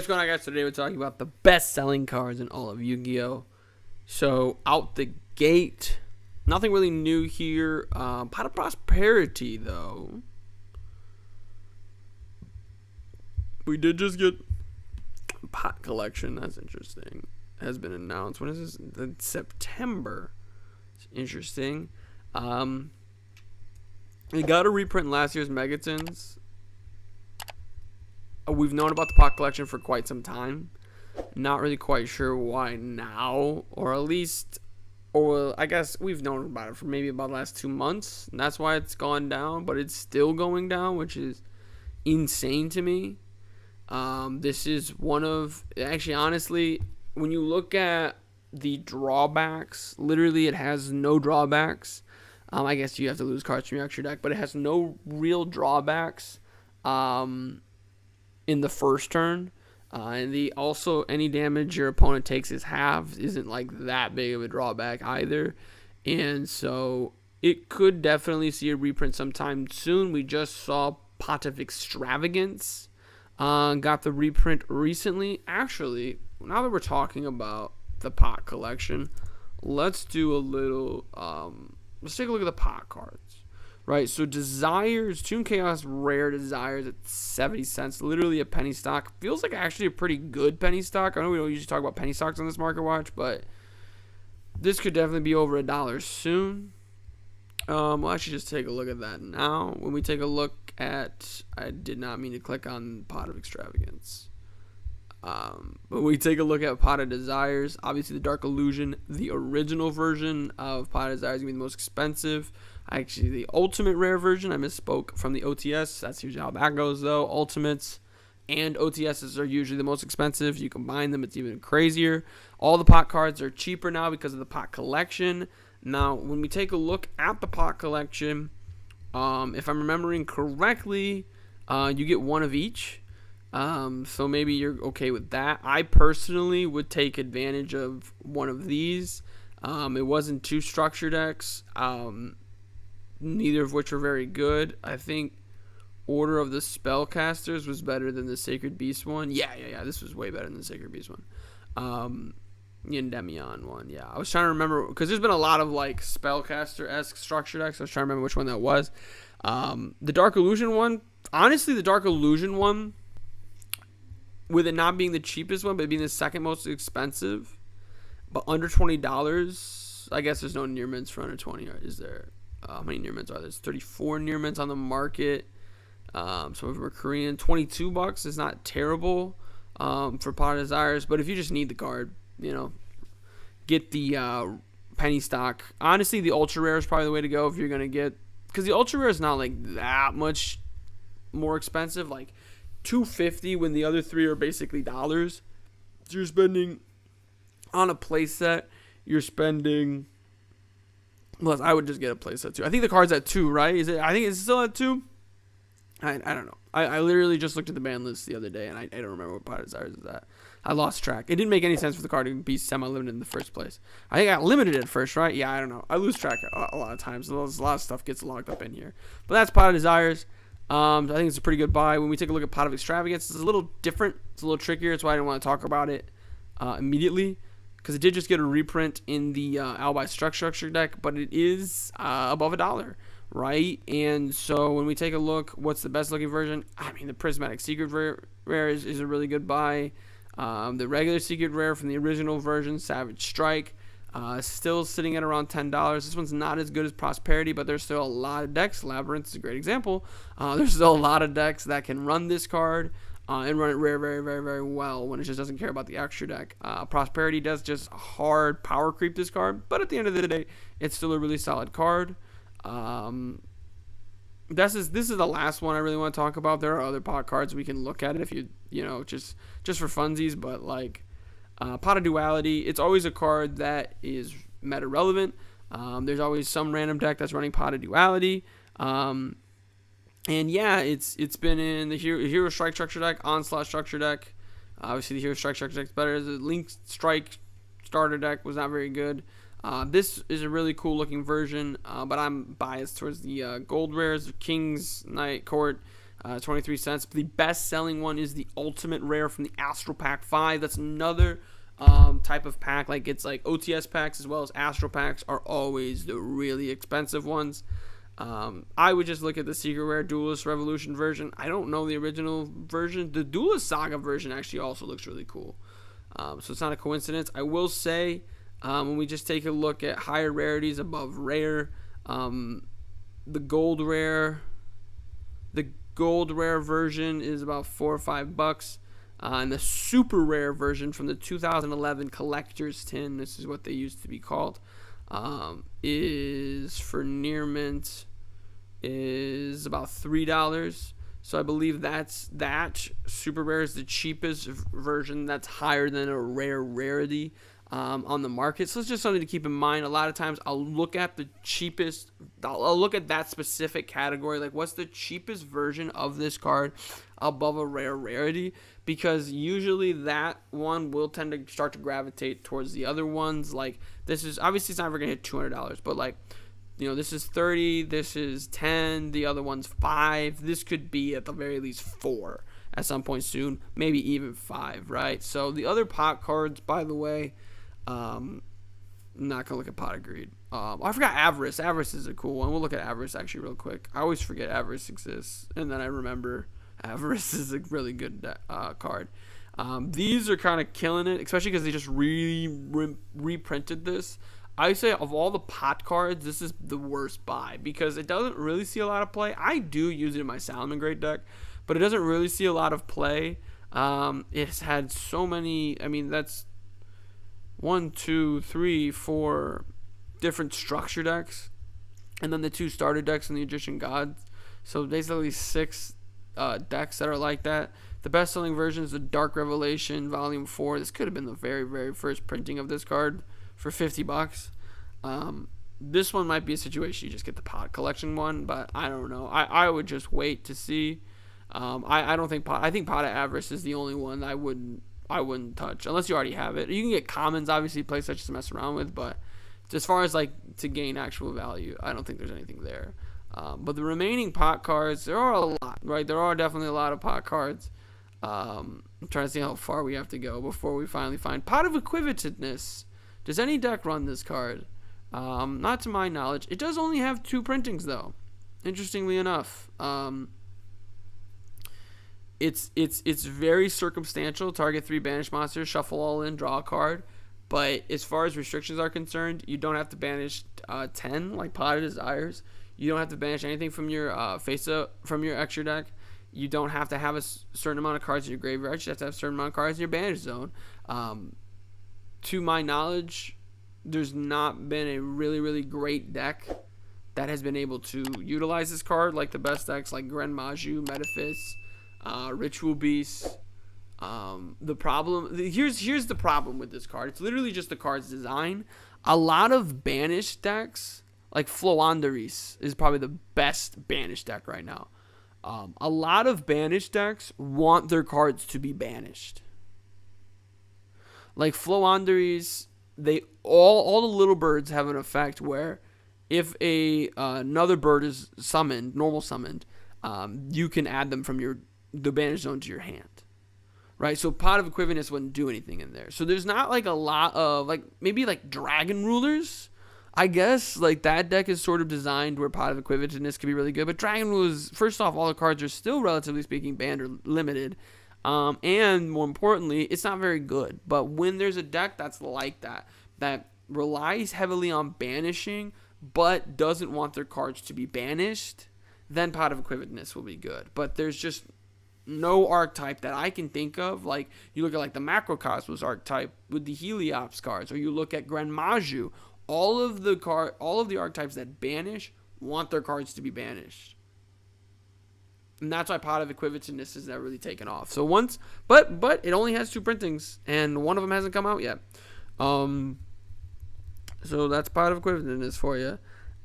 what's going on, guys? Today we're talking about the best-selling cards in all of Yu-Gi-Oh! So, out the gate, nothing really new here. Pot of Prosperity, though. We did just get Pot Collection. That's interesting. Has been announced. When is this? It's September. It's interesting. We got a reprint in last year's Megatons. We've known about the Pot Collection for quite some time. Not really quite sure why now, or at least, or I guess we've known about it for maybe about the last 2 months. And that's why it's gone down, but it's still going down, which is insane to me. This is one of, actually, honestly, when you look at the drawbacks, literally it has no drawbacks. I guess you have to lose cards from your extra deck, but it has no real drawbacks. In the first turn, and also any damage your opponent takes is halved isn't like that big of a drawback either, and so it could definitely see a reprint sometime soon. We just saw Pot of Extravagance got the reprint recently. Actually, now that we're talking about the Pot Collection, let's do a little let's take a look at the Pot cards. Right, so Desires, Toon Chaos Rare Desires at 70 cents, literally a penny stock. Feels like actually a pretty good penny stock. I know we don't usually talk about penny stocks on this Market Watch, but this could definitely be over $1 soon. We'll actually just take a look at that now. When we take a look at, I did not mean to click on Pot of Extravagance. When we take a look at Pot of Desires, obviously the Dark Illusion, the original version of Pot of Desires is going to be the most expensive. Actually, the Ultimate Rare version, I misspoke from the OTS. That's usually how that goes, though. Ultimates and OTSs are usually the most expensive. You combine them, it's even crazier. All the Pot cards are cheaper now because of the Pot Collection. Now, when we take a look at the Pot Collection, if I'm remembering correctly, you get one of each. So maybe you're okay with that. I personally would take advantage of one of these. It wasn't 2 structure decks. Neither of which are very good. I think Order of the Spellcasters was better than the Sacred Beast one. Yeah. This was way better than the Sacred Beast one. Yindemion one. Yeah, I was trying to remember because there's been a lot of like Spellcaster-esque structure decks. I was trying to remember which one that was. The Dark Illusion one. Honestly, the Dark Illusion one, with it not being the cheapest one, but being the second most expensive, but under $20. I guess there's no near mints for under 20. Is there? How many near mints are there? There's 34 near mints on the market. Some of them are Korean. $22 is not terrible for Pot of Desires, but if you just need the card, get the penny stock. Honestly, the Ultra Rare is probably the way to go if you're going to get, because the Ultra Rare is not like that much more expensive, like $2.50 when the other 3 are basically dollars. So you're spending on a playset, you're spending. Plus, I would just get a playset too. I think the card's at 2, right? I think it's still at 2. I don't know. I literally just looked at the ban list the other day, and I don't remember what Pot of Desires is at. I lost track. It didn't make any sense for the card to be semi-limited in the first place. I think I got limited at first, right? Yeah, I don't know. I lose track a lot of times. So a lot of stuff gets locked up in here. But that's Pot of Desires. I think it's a pretty good buy. When we take a look at Pot of Extravagance, it's a little different. It's a little trickier. That's why I didn't want to talk about it immediately. Because it did just get a reprint in the Albi structure deck, but it is above $1, right? And so when we take a look, what's the best looking version? I mean, the Prismatic Secret Rare is a really good buy. The regular Secret Rare from the original version, Savage Strike, still sitting at around $10. This one's not as good as Prosperity, but there's still a lot of decks. Labyrinth is a great example. There's still a lot of decks that can run this card. And run it rare very, very, very well when it just doesn't care about the extra deck. Prosperity does just hard power creep this card, but at the end of the day, it's still a really solid card. This is the last one I really want to talk about. There are other pot cards we can look at it if you just for funsies, but like Pot of Duality, it's always a card that is meta relevant. There's always some random deck that's running Pot of Duality. And yeah, it's been in the Hero Strike structure deck, Onslaught structure deck. Obviously, the Hero Strike structure deck is better. The Link Strike starter deck was not very good. This is a really cool looking version, but I'm biased towards the gold rares, King's Knight Court, 23 cents. The best selling one is the Ultimate Rare from the Astral Pack 5. That's another type of pack. Like, it's like OTS packs as well as Astral packs are always the really expensive ones. I would just look at the Secret Rare Duelist Revolution version. I don't know the original version. The Duelist Saga version actually also looks really cool. So it's not a coincidence. I will say, when we just take a look at higher rarities above rare, the gold rare version is about $4 or $5. And the super rare version from the 2011 collector's tin, this is what they used to be called, is for near mint is about $3. So I believe that super rare is the cheapest version that's higher than a rare rarity on the market. So it's just something to keep in mind. A lot of times I'll look at the cheapest, I'll look at that specific category, like what's the cheapest version of this card above a rare rarity, because usually that one will tend to start to gravitate towards the other ones. Like, this is obviously, it's not ever gonna hit $200, but like, you know, this is 30, this is 10, the other one's 5. This could be at the very least 4 at some point soon, maybe even 5, right? So the other pot cards, by the way, I'm not gonna look at Pot of Greed. I forgot Avarice. Avarice is a cool one. We'll look at Avarice actually real quick. I always forget Avarice exists, and then I remember Avarice is a really good card. These are kind of killing it, especially because they just reprinted this. I would say of all the pot cards, this is the worst buy because it doesn't really see a lot of play. I do use it in my Salmon Great deck, but it doesn't really see a lot of play. It's had so many, I mean, that's 1, 2, 3, 4 different structure decks, and then the 2 starter decks and the Egyptian Gods. So basically 6 decks that are like that. The best selling version is the Dark Revelation Volume 4. This could have been the very, very first printing of this card for $50. This one might be a situation you just get the pot collection one, but I don't know. I would just wait to see. I don't think I think Pot of Avarice is the only one I wouldn't touch unless you already have it. You can get commons, obviously, play such to mess around with, but as far as like to gain actual value, I don't think there's anything there. But the remaining pot cards, there are a lot, right? There are definitely a lot of pot cards. I'm trying to see how far we have to go before we finally find Pot of Equivocedness. Does any deck run this card? Not to my knowledge. It does only have 2 printings, though. Interestingly enough, it's very circumstantial. Target 3 banished monsters, shuffle all in, draw a card. But as far as restrictions are concerned, you don't have to banish 10 like Pot of Desires. You don't have to banish anything from your from your extra deck. You don't have to have a certain amount of cards in your graveyard. You just have to have a certain amount of cards in your banish zone. To my knowledge, there's not been a really, really great deck that has been able to utilize this card, like the best decks like Grand Maju, Metaphys, Ritual Beast. Here's the problem with this card. It's literally just the card's design. A lot of banished decks, like Floanderis, is probably the best banished deck right now. A lot of banished decks want their cards to be banished. Like Floanderis, they all the little birds have an effect where if another bird is summoned, normal summoned, you can add them from the banished zone to your hand, right? So Pot of Equivocedness wouldn't do anything in there. So there's not like a lot of like maybe like Dragon Rulers. I guess like that deck is sort of designed where Pot of Equivocedness could be really good, but Dragon Rulers, first off, all the cards are still relatively speaking banned or limited. And more importantly, it's not very good. But when there's a deck that's like that relies heavily on banishing, but doesn't want their cards to be banished, then Pot of Equivocedness will be good. But there's just no archetype that I can think of. Like, you look at like the Macrocosmos archetype with the Heliops cards, or you look at Grand Maju. All of the archetypes that banish want their cards to be banished. And that's why Pot of Equivocedness has never really taken off. So but it only has 2 printings, and one of them hasn't come out yet. So that's Pot of Equivocedness for you.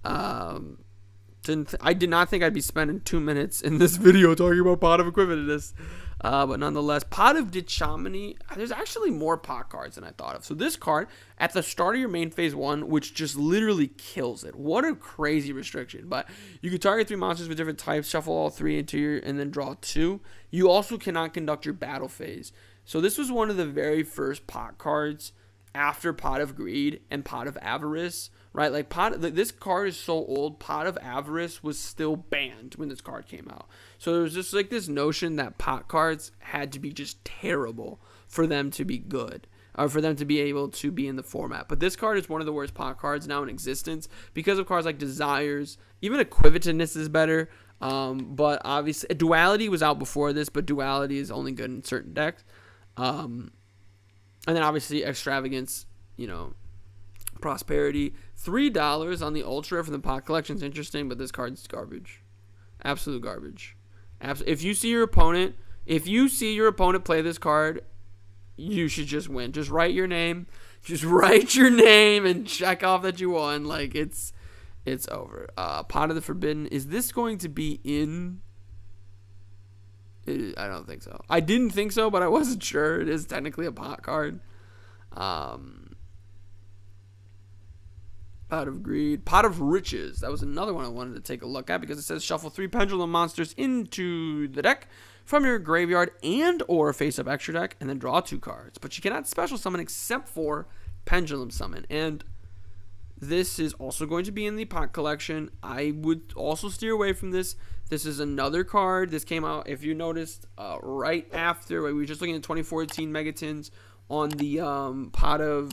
I did not think I'd be spending 2 minutes in this video talking about Pot of Equivocedness. But nonetheless, Pot of Dichomini, there's actually more pot cards than I thought of. So this card, at the start of your main phase 1, which just literally kills it. What a crazy restriction. But you can target 3 monsters with different types, shuffle all 3 into your, and then draw 2. You also cannot conduct your battle phase. So this was one of the very first pot cards after Pot of Greed and Pot of Avarice, right? Like this card is so old, Pot of Avarice was still banned when this card came out. So there was just like this notion that pot cards had to be just terrible for them to be good, or for them to be able to be in the format. But this card is one of the worst pot cards now in existence because of cards like Desires. Even Equivocedness is better. But obviously, Duality was out before this, but Duality is only good in certain decks. And then obviously Extravagance, Prosperity. $3 on the Ultra from the pot collection is interesting, but this card's garbage. Absolute garbage. If you see your opponent play this card, you should just win. Just write your name. Just write your name and check off that you won. Like, it's over. Pot of the Forbidden. Is this going to be in? I don't think so. I didn't think so, but I wasn't sure. It is technically a pot card. Pot of Greed. Pot of Riches. That was another one I wanted to take a look at because it says shuffle 3 pendulum monsters into the deck from your graveyard and or face-up extra deck and then draw 2 cards. But you cannot special summon except for pendulum summon. And this is also going to be in the pot collection. I would also steer away from this. This is another card. This came out, if you noticed, right after. We were just looking at 2014 Megatons on the Pot of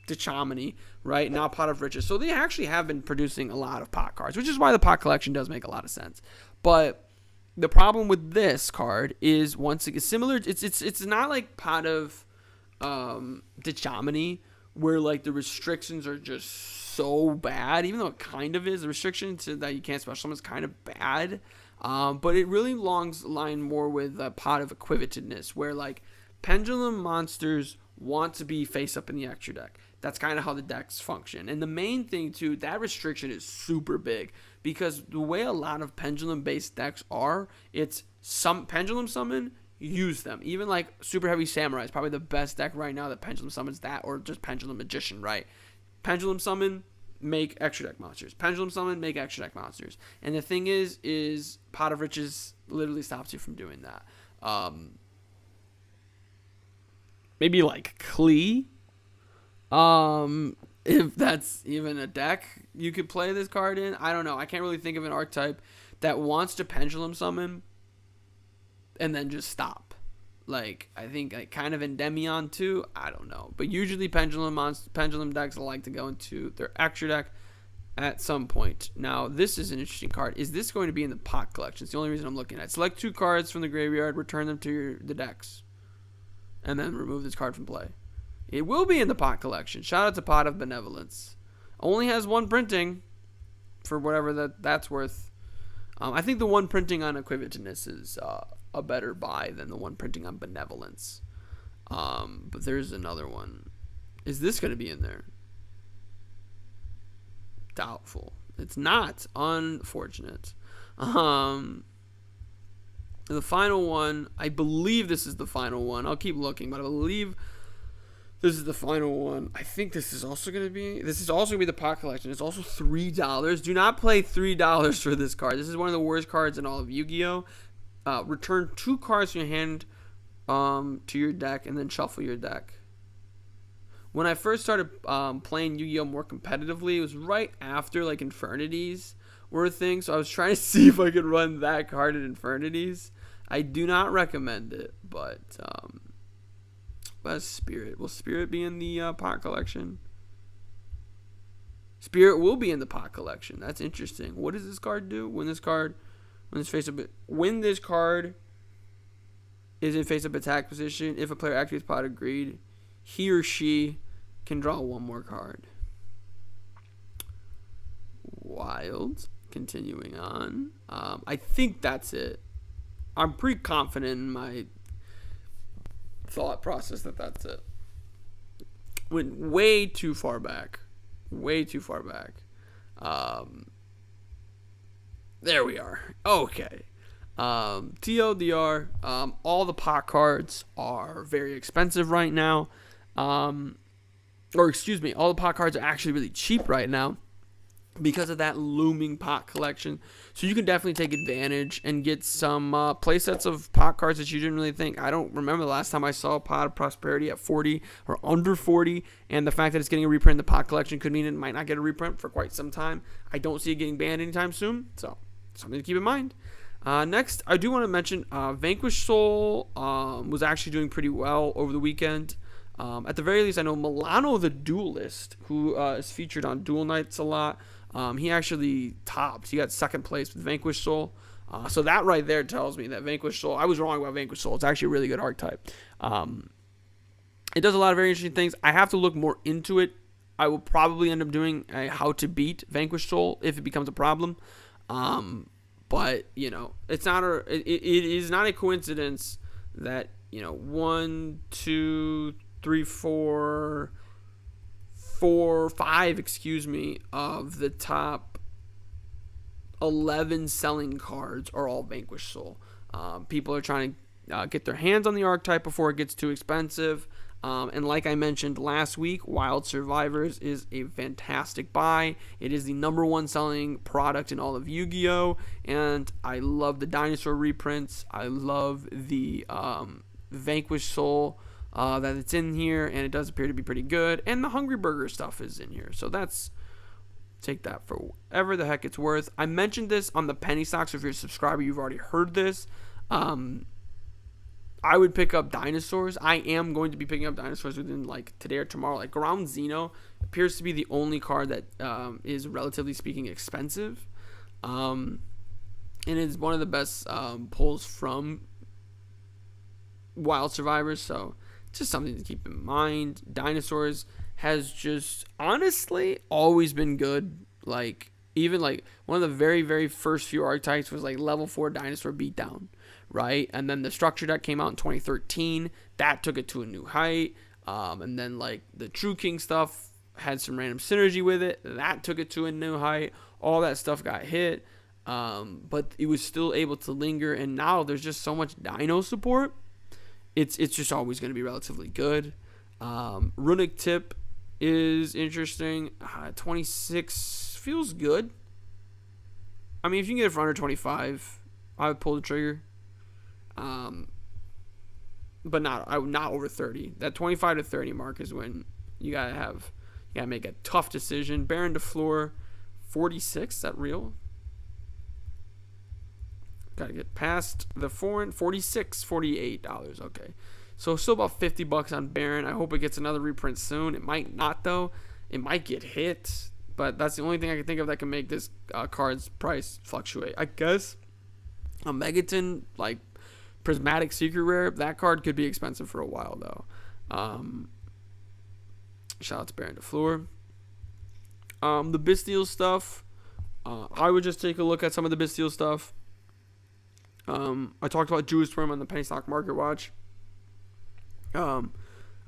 Dichomini, right? Now Pot of Riches. So they actually have been producing a lot of pot cards, which is why the pot collection does make a lot of sense. But the problem with this card is, once again, similar. It's not like Pot of Dichomini, where like the restrictions are just so bad, even though it kind of is. The restriction to that you can't special summon is kind of bad, but it really line more with a Pot of Equivocedness, where like pendulum monsters want to be face up in the extra deck. That's kind of how the decks function. And the main thing too, that restriction is super big because the way a lot of pendulum based decks are, it's some pendulum summon, use them. Even like Super Heavy Samurai is probably the best deck right now that pendulum summons that, or just Pendulum Magician, right? Pendulum summon, make extra deck monsters. Pendulum summon, make extra deck monsters. And the thing is Pot of Riches literally stops you from doing that. Maybe like Klee. If that's even a deck you could play this card in. I don't know. I can't really think of an archetype that wants to pendulum summon and then just stop. Like, I think like kind of Endymion too. I don't know. But usually pendulum decks like to go into their extra deck at some point. Now, this is an interesting card. Is this going to be in the pot collection? It's the only reason I'm looking at it. Select 2 cards from the graveyard, return them to the decks, and then remove this card from play. It will be in the pot collection. Shout out to Pot of Benevolence. Only has 1 printing for whatever that's worth. I think the 1 printing on Equivocedness is a better buy than the 1 printing on Benevolence. But there's another one. Is this going to be in there? Doubtful. It's not. Unfortunate. The final one, I believe this is the final one. I'll keep looking, but I believe this is the final one. I think this is also going to be the pot collection. It's also $3. Do not play $3 for this card. This is one of the worst cards in all of Yu-Gi-Oh! Return 2 cards from your hand to your deck and then shuffle your deck. When I first started playing Yu-Gi-Oh! More competitively, it was right after like Infernities were a thing. So I was trying to see if I could run that card in Infernities. I do not recommend it, but Spirit. Will Spirit be in the pot collection? Spirit will be in the pot collection. That's interesting. What does this card do? When this card is in face-up attack position, if a player activates Pot of Greed, he or she can draw 1 more card. Wild. Continuing on. I think that's it. I'm pretty confident in my thought process that that's it. Went way too far back. There we are. Okay. TLDR, all the pot cards are very expensive right now. Or excuse me, all the pot cards are actually really cheap right now because of that looming pot collection. So you can definitely take advantage and get some play sets of pot cards that you didn't really think. I don't remember the last time I saw a Pot of Prosperity at 40 or under 40, and the fact that it's getting a reprint in the pot collection could mean it might not get a reprint for quite some time. I don't see it getting banned anytime soon, so something to keep in mind. Next, I do want to mention Vanquish Soul was actually doing pretty well over the weekend. At the very least, I know Milano the Duelist, who is featured on Duel Nights a lot, he actually topped. He got second place with Vanquish Soul. So that right there tells me that Vanquish Soul, I was wrong about Vanquish Soul. It's actually a really good archetype. It does a lot of very interesting things. I have to look more into it. I will probably end up doing a how to beat Vanquish Soul if it becomes a problem. But, it's not it is not a coincidence that, 1, 2, 3, 4, 5, of the top 11 selling cards are all Vanquish Soul. People are trying to get their hands on the archetype before it gets too expensive. And like I mentioned last week, Wild Survivors is a fantastic buy. It is the number one selling product in all of Yu-Gi-Oh! And I love the dinosaur reprints. I love the Vanquish Soul that it's in here, and it does appear to be pretty good. And the Hungry Burger stuff is in here. So take that for whatever the heck it's worth. I mentioned this on the penny stocks. So if you're a subscriber, you've already heard this. I would pick up dinosaurs. I am going to be picking up dinosaurs within today or tomorrow. Ground Zeno appears to be the only card that is relatively speaking expensive. And it's one of the best pulls from Wild Survivors. So just something to keep in mind. Dinosaurs has just honestly always been good. Even one of the very, very first few archetypes was level 4 dinosaur beatdown. Right, and then the structure deck came out in 2013. That took it to a new height. And then the True King stuff had some random synergy with it. That took it to a new height. All that stuff got hit, but it was still able to linger. And now there's just so much Dino support. It's just always going to be relatively good. Runic Tip is interesting. 26 feels good. I mean, if you can get it for under 25, I would pull the trigger. But not over 30. That 25 to 30 mark is when you gotta make a tough decision. Baron de Fleur, 46. Is that real? Gotta get past the foreign. 46, $48. Okay, so still about $50 on Baron. I hope it gets another reprint soon. It might not though. It might get hit, but that's the only thing I can think of that can make this card's price fluctuate. I guess a Megaton Prismatic Secret Rare, that card could be expensive for a while though. Shout out to Baron de Fleur. The Bastille stuff, I would just take a look at some of the Bastille stuff. I talked about Jewish Worm on the Penny Stock Market Watch. I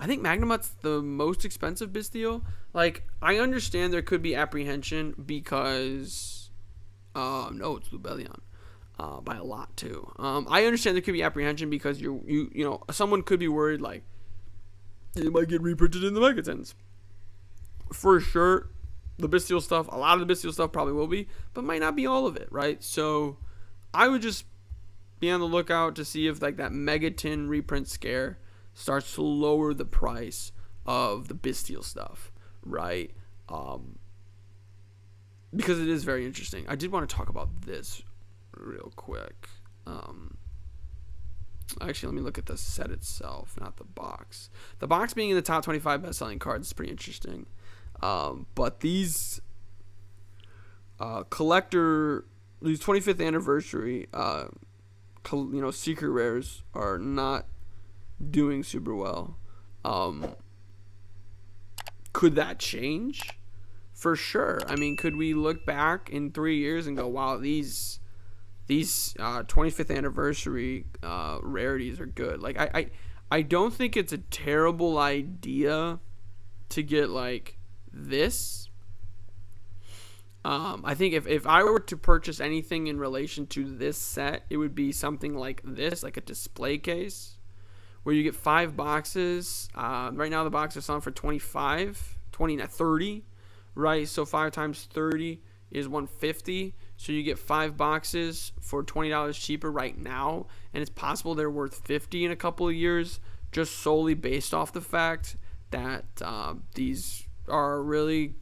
think Magnamut's the most expensive Bastille. I understand there could be apprehension because no, it's Lubellion. By a lot too. I understand there could be apprehension because someone could be worried it might get reprinted in the Megatons. For sure, the Bastille stuff, a lot of the Bastille stuff probably will be, but might not be all of it, right? So I would just be on the lookout to see if that Megaton reprint scare starts to lower the price of the Bastille stuff, right? Because it is very interesting. I did want to talk about this real quick. Actually, let me look at the set itself, not the box. The box being in the top 25 best-selling cards is pretty interesting. But these these 25th anniversary, secret rares are not doing super well. Could that change? For sure. I mean, could we look back in 3 years and go, wow, these 25th anniversary rarities are good. I don't think it's a terrible idea to get this. I think if I were to purchase anything in relation to this set, it would be something like this, like a display case, where you get 5 boxes. Right now the box is selling for 30, right? So 5 times 30 is 150. So you get 5 boxes for $20 cheaper right now, and it's possible they're worth 50 in a couple of years, just solely based off the fact that these are really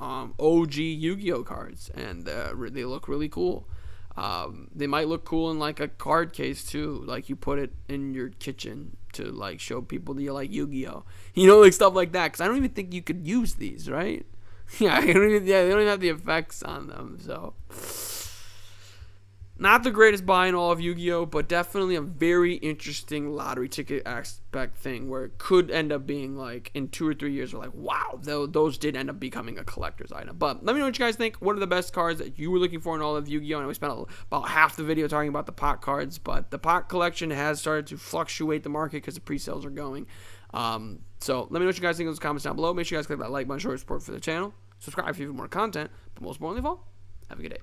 OG Yu-Gi-Oh cards, and they look really cool. They might look cool in like a card case too, like you put it in your kitchen to like show people that you like Yu-Gi-Oh, like stuff like that. Because I don't even think you could use these, right? Yeah, they don't even have the effects on them, so not the greatest buy in all of Yu-Gi-Oh, but definitely a very interesting lottery ticket aspect thing where it could end up being like in 2 or 3 years, we're like, wow, those did end up becoming a collector's item. But let me know what you guys think. What are the best cards that you were looking for in all of Yu-Gi-Oh? And we spent about half the video talking about the pot cards, but the pot collection has started to fluctuate the market because the pre-sales are going. So let me know what you guys think in those comments down below. Make sure you guys click that like button, show your support for the channel. Subscribe if you have more content. But most importantly of all, have a good day.